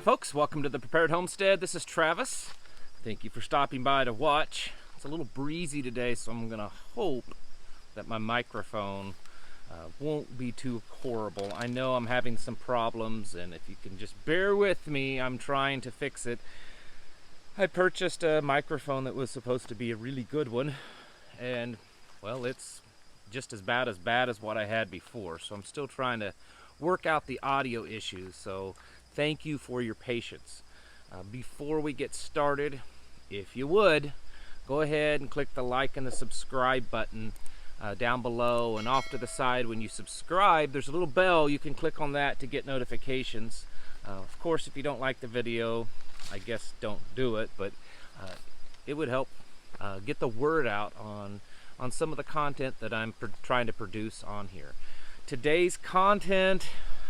folks, welcome to the Prepared Homestead. This is Travis. Thank you for stopping by to watch. It's a little breezy today, so I'm gonna hope that my microphone won't be too horrible. I know I'm having some problems, and if you can just bear with me, I'm trying to fix it. I purchased a microphone that was supposed to be a really good one, and well, it's just as bad as what I had before, so I'm still trying to work out the audio issues, so thank you for your patience. Before we get started, if you would, go ahead and click the like and the subscribe button down below, and off to the side when you subscribe, there's a little bell. You can click on that to get notifications. Of course, if you don't like the video, I guess don't do it, but it would help get the word out on some of the content that I'm trying to produce on here. Today's content,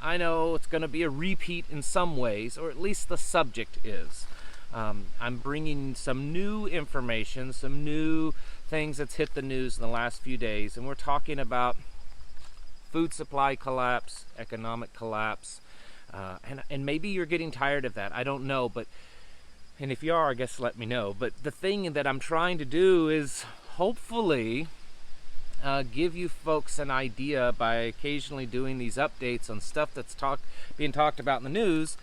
I know it's going to be a repeat in some ways, or at least the subject is. I'm bringing some new information, some new things that's hit the news in the last few days, and we're talking about food supply collapse, economic collapse, and maybe you're getting tired of that. I don't know, and if you are, I guess let me know. But the thing that I'm trying to do is hopefully give you folks an idea by occasionally doing these updates on stuff that's being talked about in the news,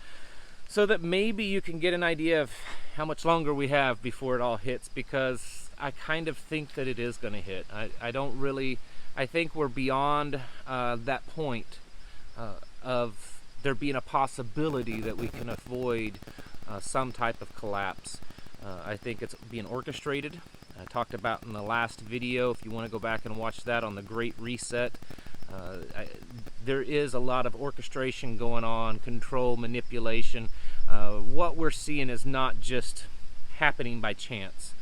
so that maybe you can get an idea of how much longer we have before it all hits, because I kind of think that it is going to hit. I think we're beyond that point of there being a possibility that we can avoid some type of collapse. I think it's being orchestrated. I talked about in the last video, if you want to go back and watch that, on the Great Reset. There is a lot of orchestration going on, control, manipulation. What we're seeing is not just happening by chance.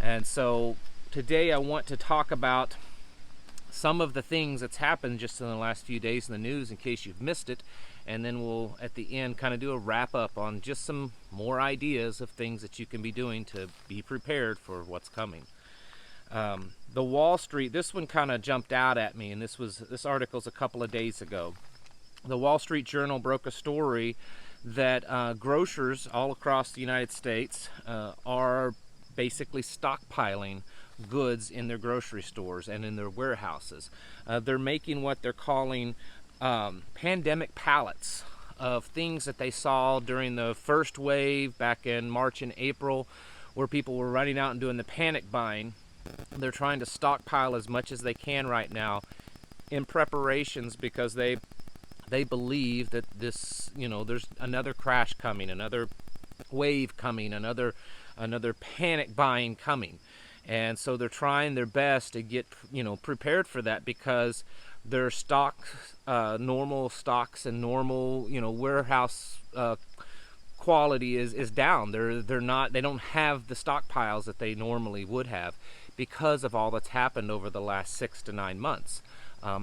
And so today I want to talk about some of the things that's happened just in the last few days in the news, in case you've missed it. And then we'll, at the end, kind of do a wrap-up on just some more ideas of things that you can be doing to be prepared for what's coming. The Wall Street, this one kind of jumped out at me, and this article's a couple of days ago. The Wall Street Journal broke a story that grocers all across the United States are basically stockpiling goods in their grocery stores and in their warehouses. They're making what they're calling pandemic pallets of things that they saw during the first wave back in March and April, where people were running out and doing the panic buying. They're trying to stockpile as much as they can right now in preparations, because they believe that this, there's another crash coming, another wave coming, another panic buying coming. And so they're trying their best to get prepared for that, because their normal stocks and normal warehouse quality is down. They don't have the stockpiles that they normally would have, because of all that's happened over the last 6 to 9 months.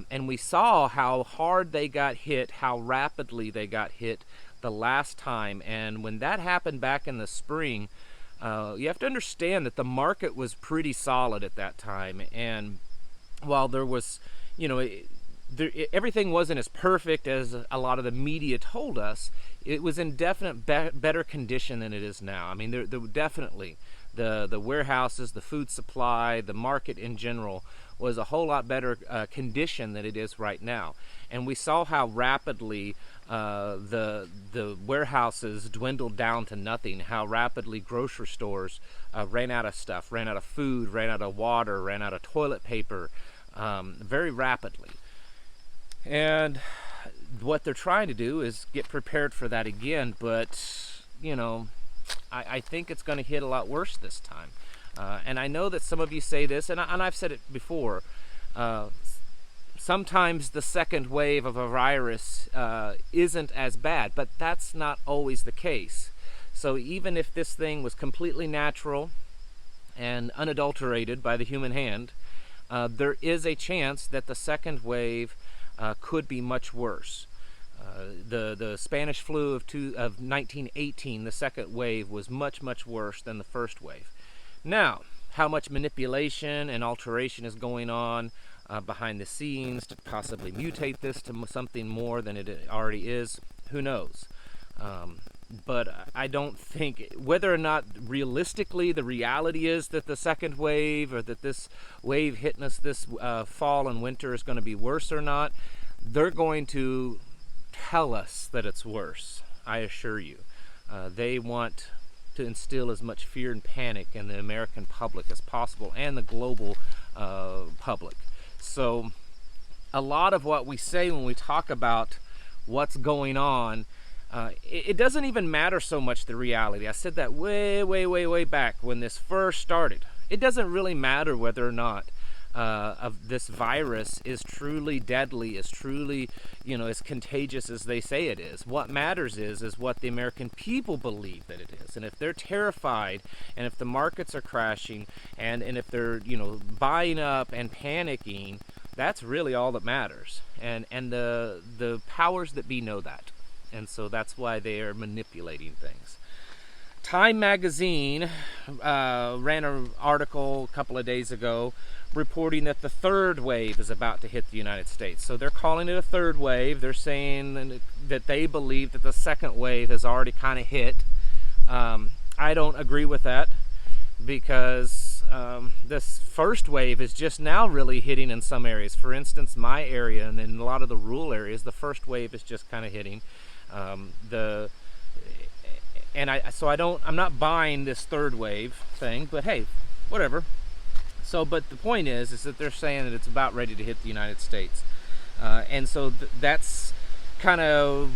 And we saw how hard they got hit, how rapidly they got hit the last time. And when that happened back in the spring, you have to understand that the market was pretty solid at that time. And while there was, everything wasn't as perfect as a lot of the media told us, it was in definite better condition than it is now. I mean, there definitely, the warehouses, the food supply, the market in general was a whole lot better condition than it is right now. And we saw how rapidly the warehouses dwindled down to nothing, how rapidly grocery stores ran out of stuff, ran out of food, ran out of water, ran out of toilet paper, very rapidly. And what they're trying to do is get prepared for that again, but I think it's going to hit a lot worse this time. And I know that some of you say this, and I've said it before, sometimes the second wave of a virus isn't as bad, but that's not always the case. So even if this thing was completely natural and unadulterated by the human hand, there is a chance that the second wave could be much worse. The Spanish flu of 1918, the second wave, was much, much worse than the first wave. Now, how much manipulation and alteration is going on behind the scenes to possibly mutate this to something more than it already is, who knows? But I don't think, whether or not realistically the reality is that the second wave, or that this wave hitting us this fall and winter is going to be worse or not, they're going to tell us that it's worse, I assure you. They want to instill as much fear and panic in the American public as possible, and the global public. So a lot of what we say when we talk about what's going on, it doesn't even matter so much the reality. I said that way back when this first started. It doesn't really matter whether or not of this virus is truly deadly, is truly, as contagious as they say it is. What matters is what the American people believe that it is. And if they're terrified, and if the markets are crashing, and if they're, buying up and panicking, that's really all that matters. And the powers that be know that. And so that's why they are manipulating things. Time magazine ran an article a couple of days ago reporting that the third wave is about to hit the United States. So they're calling it a third wave. They're saying that they believe that the second wave has already kind of hit. I don't agree with that, because this first wave is just now really hitting in some areas. For instance, my area and in a lot of the rural areas, the first wave is just kind of hitting. I'm not buying this third wave thing, but hey, whatever. So, but the point is that they're saying that it's about ready to hit the United States. And so that's kind of,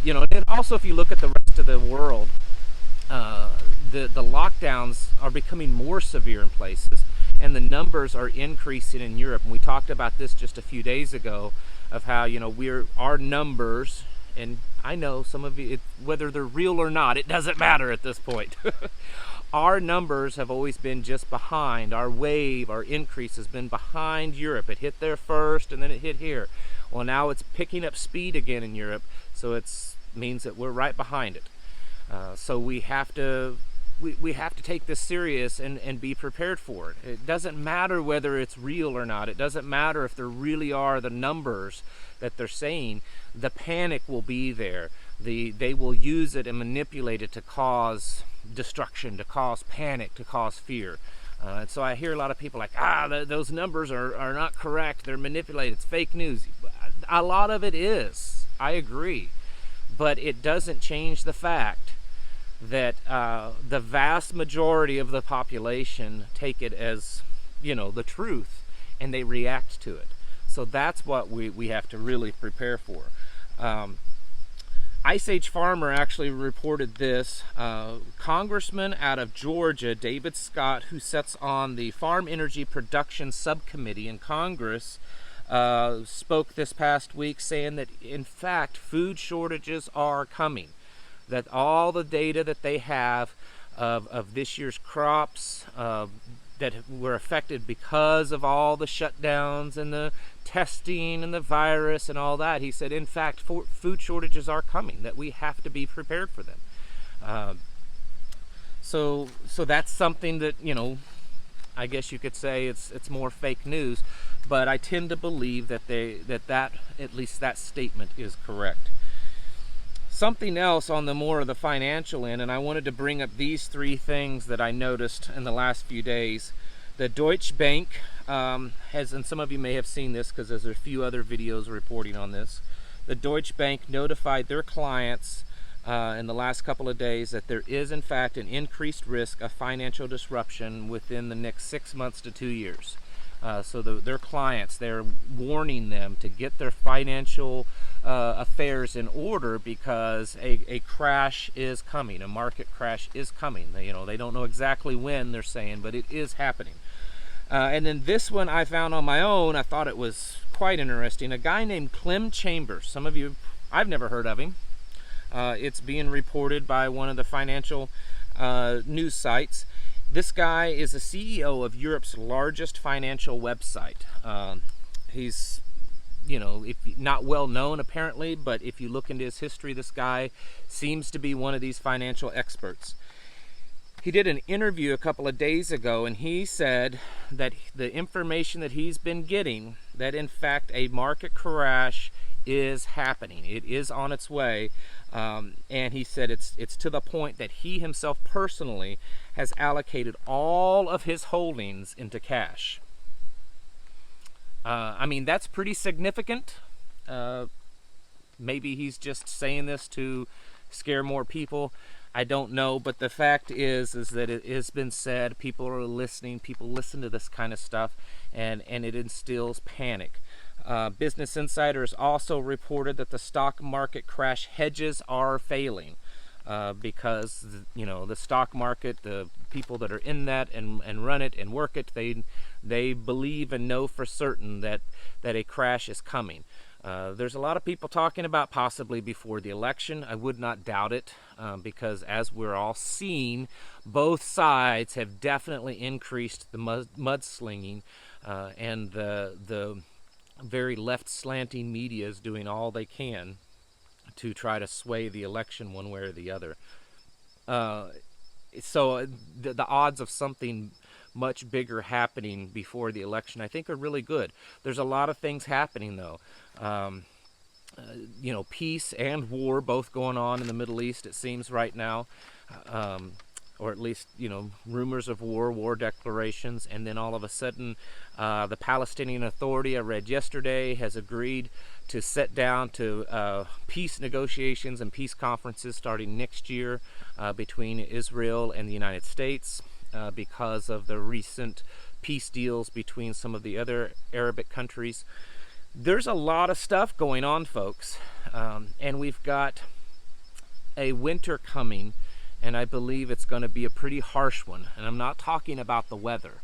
and also if you look at the rest of the world, the lockdowns are becoming more severe in places, and the numbers are increasing in Europe. And we talked about this just a few days ago, of how, our numbers, and I know some of you, whether they're real or not, it doesn't matter at this point. Our numbers have always been just behind. Our wave, our increase has been behind Europe. It hit there first, and then it hit here. Well, now it's picking up speed again in Europe, so it means that we're right behind it. So we have to take this serious and be prepared for it. It doesn't matter whether it's real or not. It doesn't matter if there really are the numbers that they're saying. The panic will be there. They will use it and manipulate it to cause destruction, to cause panic, to cause fear. And so I hear a lot of people like, those numbers are not correct. They're manipulated. It's fake news. A lot of it is. I agree. But it doesn't change the fact that the vast majority of the population take it as, the truth, and they react to it. So that's what we have to really prepare for. Ice Age Farmer actually reported this. Congressman out of Georgia, David Scott, who sits on the Farm Energy Production Subcommittee in Congress, spoke this past week saying that, in fact, food shortages are coming. That all the data that they have of this year's crops that were affected because of all the shutdowns and the testing and the virus and all that, he said, in fact, food shortages are coming, that we have to be prepared for them. So that's something that, I guess you could say it's more fake news, but I tend to believe that at least that statement is correct. Something else on the more of the financial end, and I wanted to bring up these three things that I noticed in the last few days. The Deutsche Bank has, and some of you may have seen this because there's a few other videos reporting on this. The Deutsche Bank notified their clients in the last couple of days that there is in fact an increased risk of financial disruption within the next 6 months to 2 years. So their clients, they're warning them to get their financial affairs in order, because a crash is coming, a market crash is coming. They don't know exactly when, they're saying, but it is happening. And then this one I found on my own. I thought it was quite interesting. A guy named Clem Chambers. Some of you, I've never heard of him. It's being reported by one of the financial news sites. This guy is the CEO of Europe's largest financial website. He's, not well known apparently, but if you look into his history, this guy seems to be one of these financial experts. He did an interview a couple of days ago, and he said that the information that he's been getting, that in fact a market crash is happening. It is on its way. And he said it's to the point that he himself personally has allocated all of his holdings into cash. I mean, that's pretty significant. Maybe he's just saying this to scare more people. I don't know, but the fact is that it has been said, people are listening, people listen to this kind of stuff, and it instills panic. Business Insider has also reported that the stock market crash hedges are failing because, the stock market, the people that are in that and run it and work it, they believe and know for certain that a crash is coming. There's a lot of people talking about possibly before the election. I would not doubt it because, as we're all seeing, both sides have definitely increased the mudslinging, and the very left slanting media is doing all they can to try to sway the election one way or the other. So the odds of something much bigger happening before the election, I think, are really good. There's a lot of things happening, though. Peace and war both going on in the Middle East, it seems, right now. Or at least, rumors of war declarations. And then all of a sudden, the Palestinian Authority, I read yesterday, has agreed to sit down to peace negotiations and peace conferences starting next year between Israel and the United States because of the recent peace deals between some of the other Arabic countries. There's a lot of stuff going on, folks, and we've got a winter coming, and I believe it's going to be a pretty harsh one. And I'm not talking about the weather,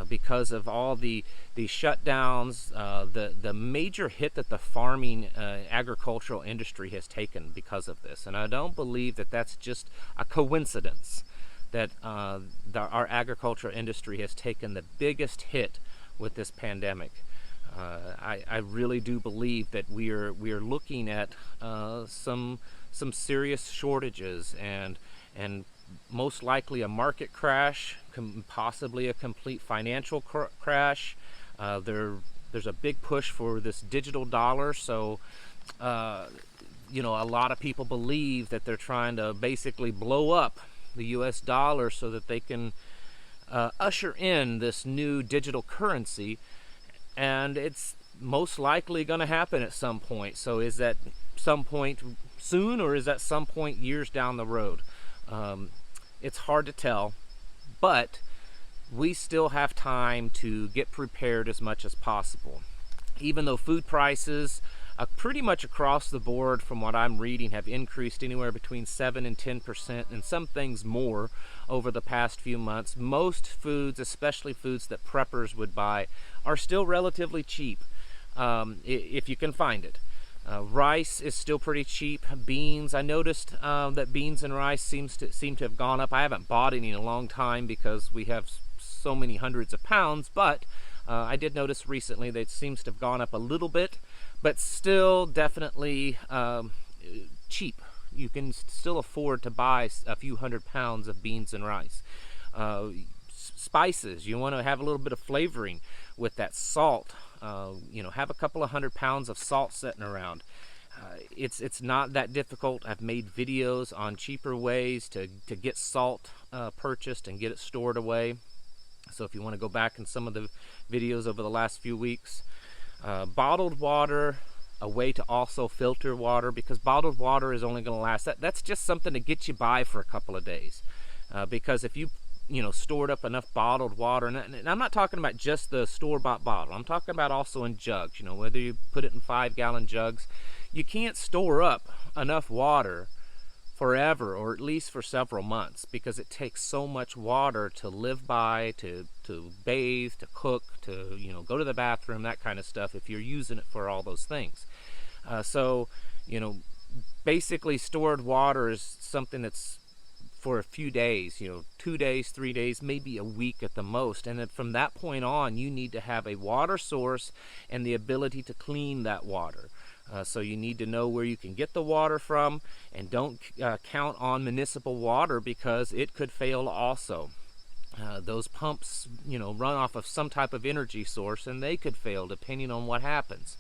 because of all the shutdowns, the major hit that the farming agricultural industry has taken because of this. And I don't believe that that's just a coincidence that our agricultural industry has taken the biggest hit with this pandemic. I really do believe that we are looking at some serious shortages and most likely a market crash, possibly a complete financial crash. There's a big push for this digital dollar, so a lot of people believe that they're trying to basically blow up the US dollar so that they can usher in this new digital currency. And it's most likely going to happen at some point. So is that some point soon, or is that some point years down the road? It's hard to tell, but we still have time to get prepared as much as possible. Even though food prices pretty much across the board, from what I'm reading, have increased anywhere between 7 and 10%, and some things more over the past few months, most foods, especially foods that preppers would buy, are still relatively cheap if you can find it. Rice is still pretty cheap. Beans, I noticed that beans and rice seem to have gone up. I haven't bought any in a long time because we have so many hundreds of pounds, but I did notice recently that it seems to have gone up a little bit, but still definitely cheap. You can still afford to buy a few hundred pounds of beans and rice. Spices, you want to have a little bit of flavoring with that salt. Have a couple of 100 pounds of salt sitting around. It's not that difficult. I've made videos on cheaper ways to get salt purchased and get it stored away. So if you want to go back in some of the videos over the last few weeks. Bottled water, a way to also filter water, because bottled water is only going to last. That's just something to get you by for a couple of days. Because if you stored up enough bottled water, and I'm not talking about just the store-bought bottle. I'm talking about also in jugs. Whether you put it in 5-gallon jugs, you can't store up enough water forever, or at least for several months, because it takes so much water to live by, to bathe, to cook, to go to the bathroom, that kind of stuff, if you're using it for all those things. Basically stored water is something that's for a few days, 2 days, 3 days, maybe a week at the most. And then from that point on, you need to have a water source and the ability to clean that water. So you need to know where you can get the water from, and don't count on municipal water, because it could fail also. Those pumps, run off of some type of energy source, and they could fail depending on what happens.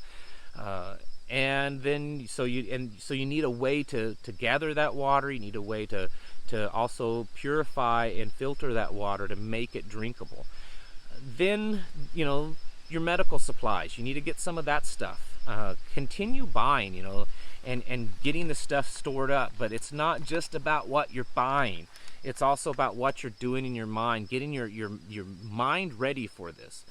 And then so you need a way to gather that water. You need a way to also purify and filter that water to make it drinkable. Then, you know, your medical supplies, you need to get some of that stuff. Continue buying, you know, and getting the stuff stored up. But it's not just about what you're buying. It's also about what you're doing in your mind, getting your mind ready for this.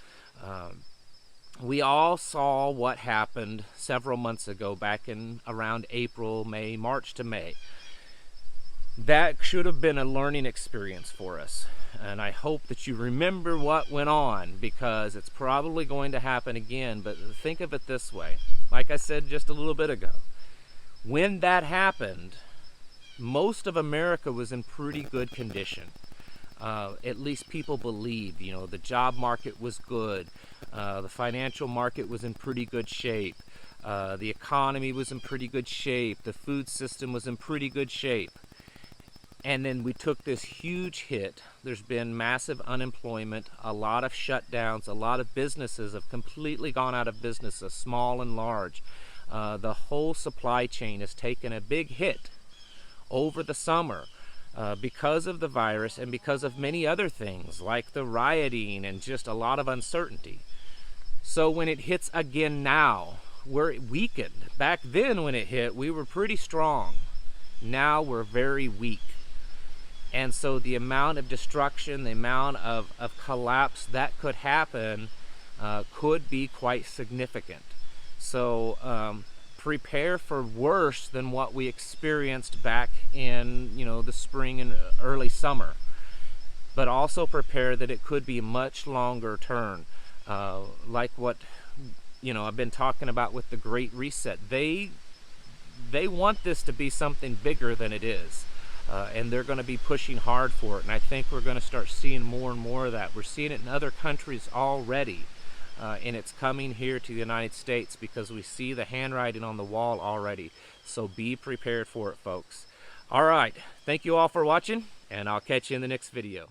We all saw what happened several months ago, back in around April, May, March to May. That should have been a learning experience for us. And I hope that you remember what went on, because it's probably going to happen again. But think of it this way. Like I said just a little bit ago, when that happened, most of America was in pretty good condition. At least people believed, you know, the job market was good. The financial market was in pretty good shape. The economy was in pretty good shape. The food system was in pretty good shape. And then we took this huge hit. There's been massive unemployment, a lot of shutdowns, a lot of businesses have completely gone out of business, small and large. The whole supply chain has taken a big hit over the summer because of the virus and because of many other things like the rioting and just a lot of uncertainty. So when it hits again now, we're weakened. Back then when it hit, we were pretty strong. Now we're very weak. And so the amount of destruction, the amount of collapse that could happen could be quite significant. So prepare for worse than what we experienced back in, you know, the spring and early summer. But also prepare that it could be a much longer term. Like what, you know, I've been talking about with the Great Reset. They want this to be something bigger than it is. And they're going to be pushing hard for it. And I think we're going to start seeing more and more of that. We're seeing it in other countries already. And it's coming here to the United States because we see the handwriting on the wall already. So be prepared for it, folks. All right. Thank you all for watching, and I'll catch you in the next video.